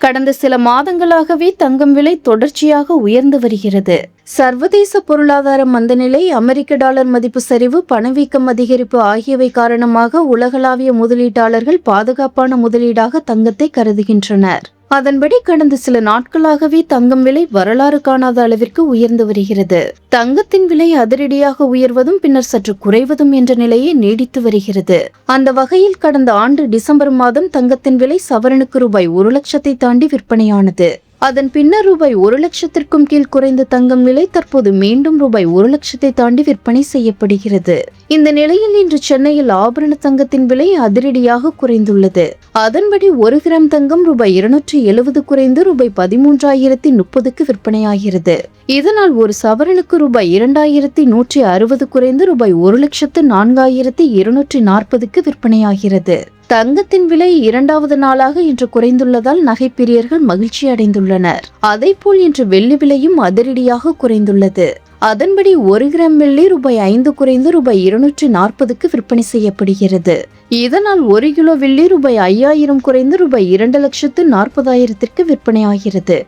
கடந்த சில மாதங்களாகவே தங்கம் விலை தொடர்ச்சியாக உயர்ந்து வருகிறது. சர்வதேச பொருளாதார மந்தநிலை, அமெரிக்க டாலர் மதிப்பு சரிவு, பணவீக்கம் அதிகரிப்பு ஆகியவை காரணமாக உலகளாவிய முதலீட்டாளர்கள் பாதுகாப்பான முதலீடாக தங்கத்தை கருதுகின்றனர். அதன்படி கடந்த சில நாட்களாகவே தங்கம் விலை வரலாறு காணாத அளவிற்கு உயர்ந்து வருகிறது. தங்கத்தின் விலை அதிரடியாக உயர்வதும் பின்னர் சற்று குறைவதும் என்ற நிலையே நீடித்து வருகிறது. அந்த வகையில் கடந்த ஆண்டு டிசம்பர் மாதம் தங்கத்தின் விலை சவரனுக்கு ரூபாய் 1,00,000 தாண்டி விற்பனையானது. அதன் பின்னர் ரூபாய் 1,00,000 கீழ் குறைந்த தங்கம் விலை தற்போது மீண்டும் ரூபாய் 1,00,000 தாண்டி விற்பனை செய்யப்படுகிறது. இந்த நிலையில் இன்று சென்னையில் ஆபரண தங்கத்தின் விலை அதிரடியாக குறைந்துள்ளது. அதன்படி 1 கிராம் தங்கம் ரூபாய் 270 குறைந்து ரூபாய் 13,030க்கு விற்பனையாகிறது. இதனால் ஒரு சவரனுக்கு ரூபாய் 2,160 குறைந்து ரூபாய் 1,04,240க்கு விற்பனையாகிறது. தங்கத்தின் விலை 2வது நாளாக இன்று குறைந்துள்ளதால் நகைப்பிரியர்கள் மகிழ்ச்சி அடைந்துள்ளனர். அதேபோல் இன்று வெள்ளி விலையும் அதிரடியாக குறைந்துள்ளது. அதன்படி 1 கிராம் வெள்ளி ரூபாய் 5 குறைந்து ரூபாய் 240க்கு விற்பனை செய்யப்படுகிறது. இதனால் 1 கிலோ வெள்ளி ரூபாய் 5,000 குறைந்து ரூபாய் 2,40,000க்கு விற்பனையாகிறது.